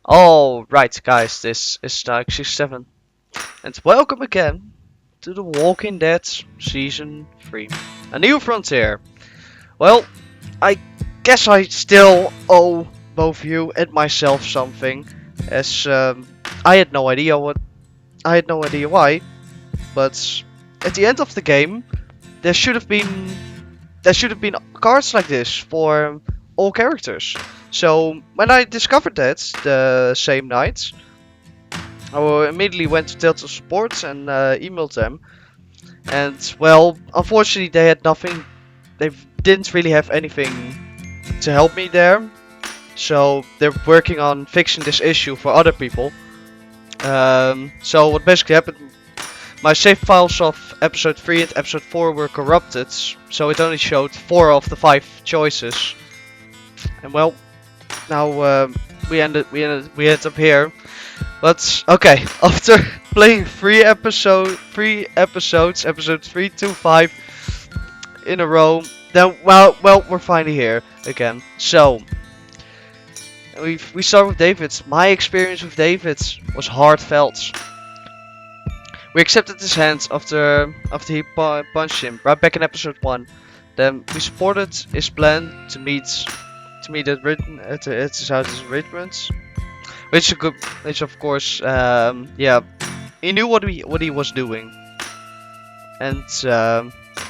Alright guys, this is Dark67 and welcome again to The Walking Dead Season 3. A new frontier. Well, I guess I still owe both you and myself something, as I had no idea why, but at the end of the game there should have been cards like this for all characters. So when I discovered that the same night, I immediately went to Telltale Support and emailed them. And well, unfortunately, they had nothing. They didn't really have anything to help me there. So they're working on fixing this issue for other people. So what basically happened? My save files of episode 3 and episode 4 were corrupted, so it only showed 4 of the 5 choices. And well, now we ended up here. But okay, after playing 3 episodes, episode 3 to 5 in a row, then well, we're finally here again. So we start with David. My experience with David was heartfelt. We accepted his hand after he punched him right back in episode 1. Then we supported his plan to meet at his house in Richmond, which of course, yeah, he knew what he was doing, and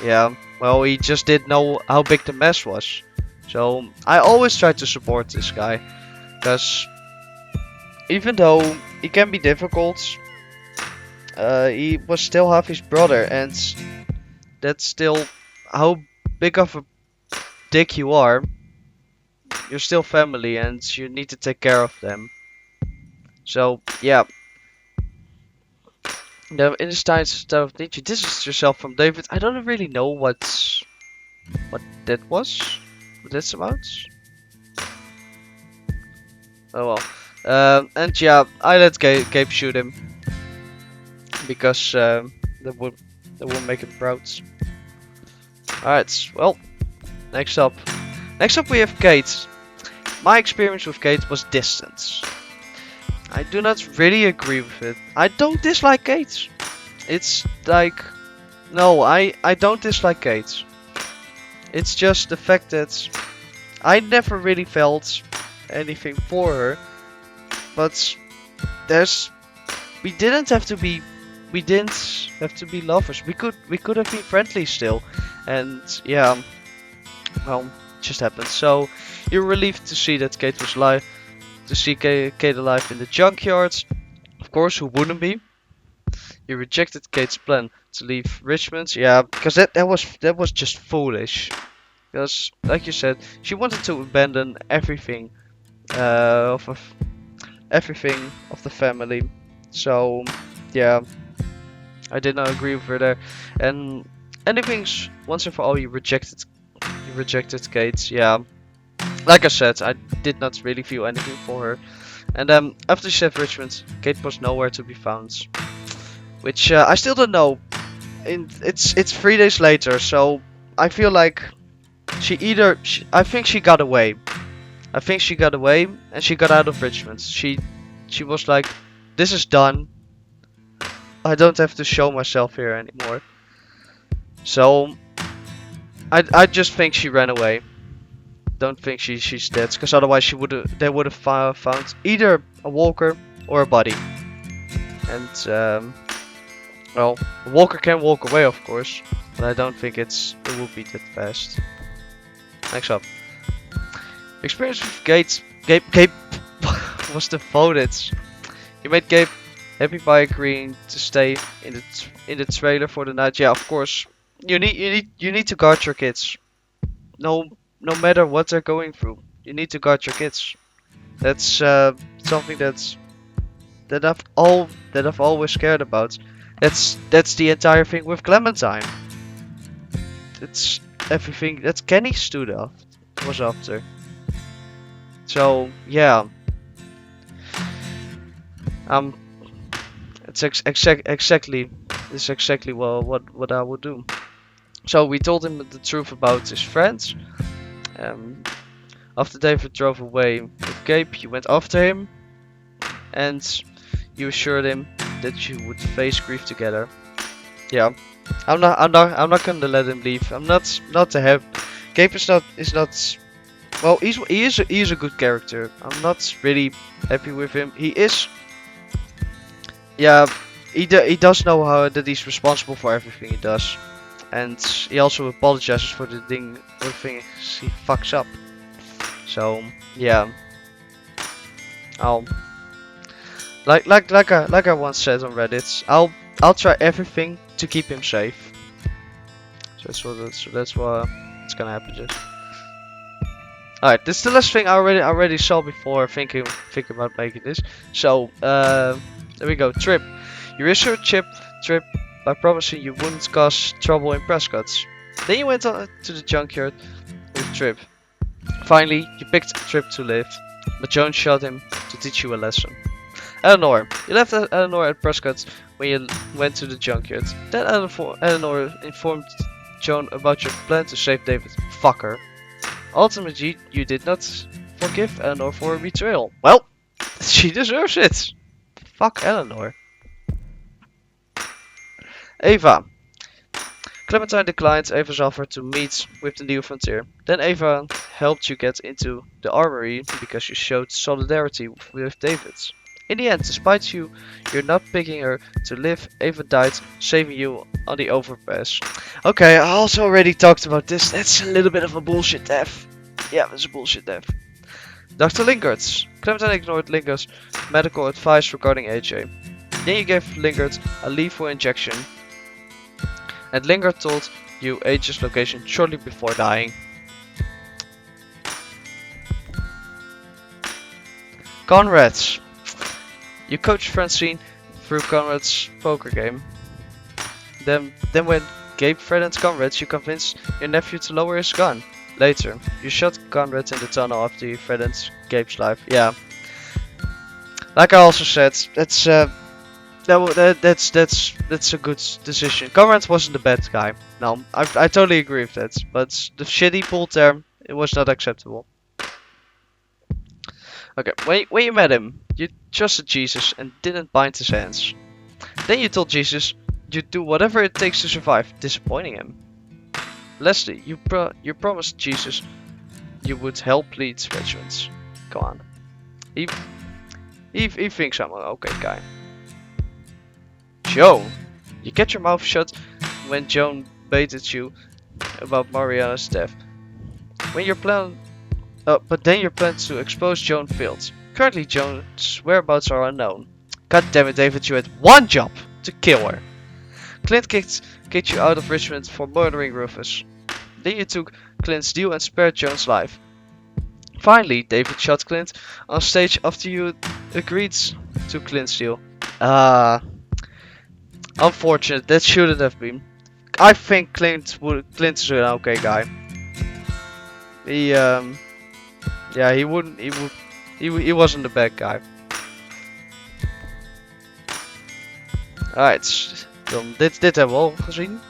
yeah, well, he just didn't know how big the mess was. So I always try to support this guy, because even though he can be difficult, he was still half his brother, and that's still how big of a dick you are. You're still family, and you need to take care of them. So yeah. Now in this time of need you distance yourself from David. I don't really know what that was. What that's about. Oh well. And yeah, I let Gabe shoot him because that would make him proud. Alright, well, next up we have Kate. My experience with Kate was distance. I do not really agree with it. I don't dislike Kate. It's like, no, I don't dislike Kate. It's just the fact that I never really felt anything for her. But we didn't have to be lovers. We could have been friendly still. And yeah, well, it just happened. So you're relieved to see that Kate was alive. To see Kate alive in the junkyard. Of course, who wouldn't be? You rejected Kate's plan to leave Richmond. Yeah, because that was just foolish. Because, like you said, she wanted to abandon everything, everything of the family. So, yeah, I did not agree with her there. And anything's once and for all, you rejected Kate. Yeah. Like I said, I did not really feel anything for her. And after she left Richmond, Kate was nowhere to be found. Which I still don't know. It's 3 days later, so I feel like I think she got away. I think she got away and she got out of Richmond. She was like, this is done. I don't have to show myself here anymore. So I just think she ran away. Don't think she's dead, because otherwise they would have found either a walker or a body. And well, a walker can walk away, of course, but I don't think it will be that fast. Next up, experience with Gabe was devoted. He made Gabe happy by agreeing to stay in the trailer for the night. Yeah, of course, you need to guard your kids. No matter what they're going through, you need to guard your kids. That's something that I've always cared about. That's the entire thing with Clementine. It's everything that Kenny was after. So yeah, it's exactly what I would do. So we told him the truth about his friends. After David drove away with Gabe, he went after him. and you assured him that you would face grief together. Yeah, I'm not gonna let him leave. I'm not to have. Gabe is not. Well, he is a good character. I'm not really happy with him. He is. Yeah, he does know how that he's responsible for everything he does, and he also apologizes for the things he fucks up. So yeah, I'll like I once said on Reddit, I'll try everything to keep him safe. So that's what's gonna happen. Just alright. This is the last thing I already saw before thinking about making this. So there we go. Trip. You reassured Trip by promising you wouldn't cause trouble in Prescott's. Then you went on to the junkyard with Trip. Finally, you picked Trip to live, but Joan shot him to teach you a lesson. Eleanor. You left Eleanor at Prescott's when you went to the junkyard. Then Eleanor informed Joan about your plan to save David. Fuck her. Ultimately, you did not forgive Eleanor for her betrayal. Well, she deserves it. Fuck Eleanor. Ava. Clementine declined Ava's offer to meet with the New Frontier. Then Ava helped you get into the armory because you showed solidarity with David. In the end, despite you're not picking her to live, Ava died, saving you on the overpass. Okay, I also already talked about this. That's a little bit of a bullshit death. Yeah, that's a bullshit death. Dr. Lingard. Clementine ignored Lingard's medical advice regarding AJ. Then you gave Lingard a lethal injection. And Lingard told you AJ's location shortly before dying. Conrad's. You coached Francine through Conrad's poker game. Then when Gabe threatened Conrad, you convinced your nephew to lower his gun. Later, you shot Conrad in the tunnel after you threatened Gabe's life. Yeah. Like I also said, that's a good decision. Conrad wasn't the bad guy. No, I totally agree with that. But the shit he pulled there, it was not acceptable. Okay, when you met him, you trusted Jesus and didn't bind his hands. Then you told Jesus you'd do whatever it takes to survive, disappointing him. Leslie, you promised Jesus you would help lead veterans. Come on. He thinks I'm an okay guy. Joan, you kept your mouth shut when Joan baited you about Mariana's death. But then your plan to expose Joan failed. Currently, Joan's whereabouts are unknown. God damn it, David, you had one job to kill her. Clint kicked you out of Richmond for murdering Rufus. Then you took Clint's deal and spared Joan's life. Finally, David shot Clint on stage after you agreed to Clint's deal. Unfortunate, that shouldn't have been. I think Clint's an okay guy. He wasn't a bad guy. Alright, dan dit hebben we al gezien.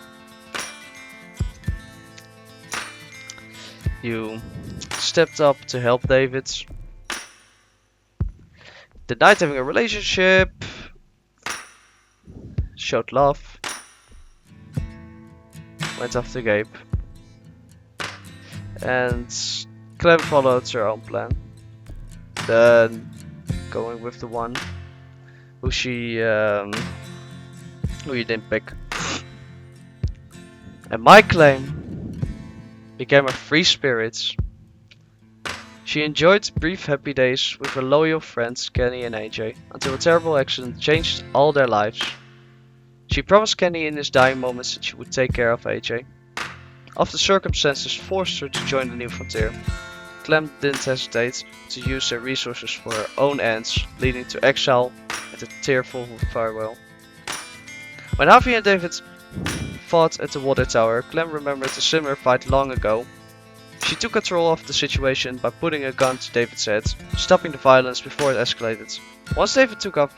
You stepped up to help David. Denied having a relationship. Showed love. Went after Gabe. And Clem followed her own plan. Then going with the one who you didn't pick. And my claim became a free spirit. She enjoyed brief happy days with her loyal friends Kenny and AJ until a terrible accident changed all their lives. She promised Kenny in his dying moments that she would take care of AJ. After circumstances forced her to join the New Frontier, Clem didn't hesitate to use their resources for her own ends, leading to exile and a tearful farewell. When Harvey and David fought at the water tower, Clem remembered a similar fight long ago. She took control of the situation by putting a gun to David's head, stopping the violence before it escalated. Once David took off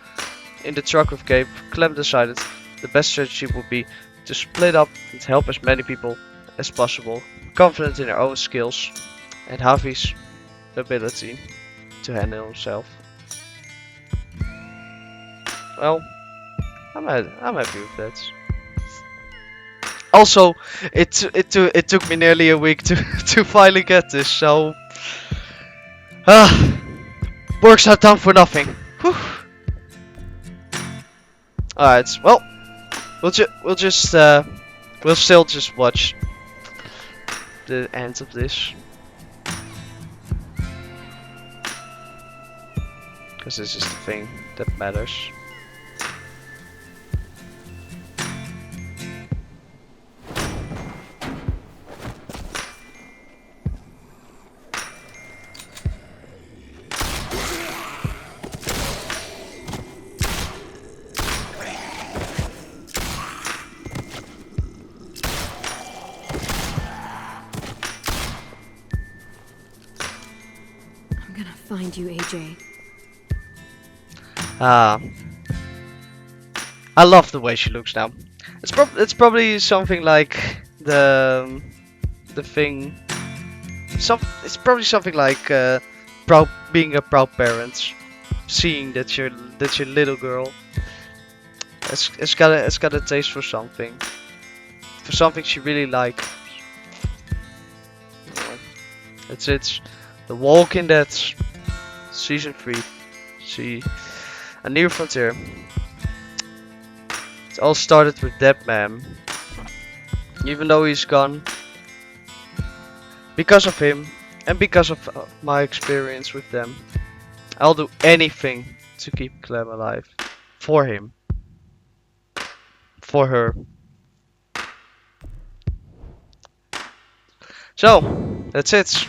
in the truck with Gabe, Clem decided the best strategy would be to split up and help as many people as possible, confident in her own skills and Harvey's ability to handle himself. well, I'm happy with that. Also, it took me nearly a week to to finally get this, so works out done for nothing. Whew. Alright, well, we'll still just watch the end of this, because this is the thing that matters. I'm gonna find you, AJ. I love the way she looks now. It's probably something like the thing. It's probably something like being a proud parent, seeing that your little girl it's got a taste for something she really likes. It's The Walking Dead season 3. See, a new frontier. It all started with Deadman. Even though he's gone, because of him and because of my experience with them, I'll do anything to keep Clem alive. For him. For her. So, that's it.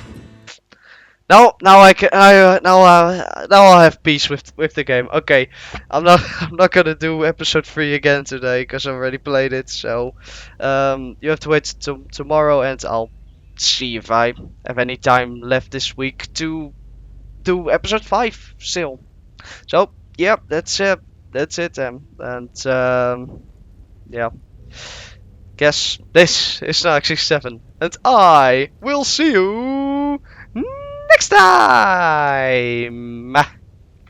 Now I can now I'll have peace with the game. Okay, I'm not gonna do episode 3 again today because I already played it. So you have to wait till tomorrow, and I'll see if I have any time left this week to do episode 5 still. So yeah, that's it and yeah. Guess this is Narc67, and I will see you next time!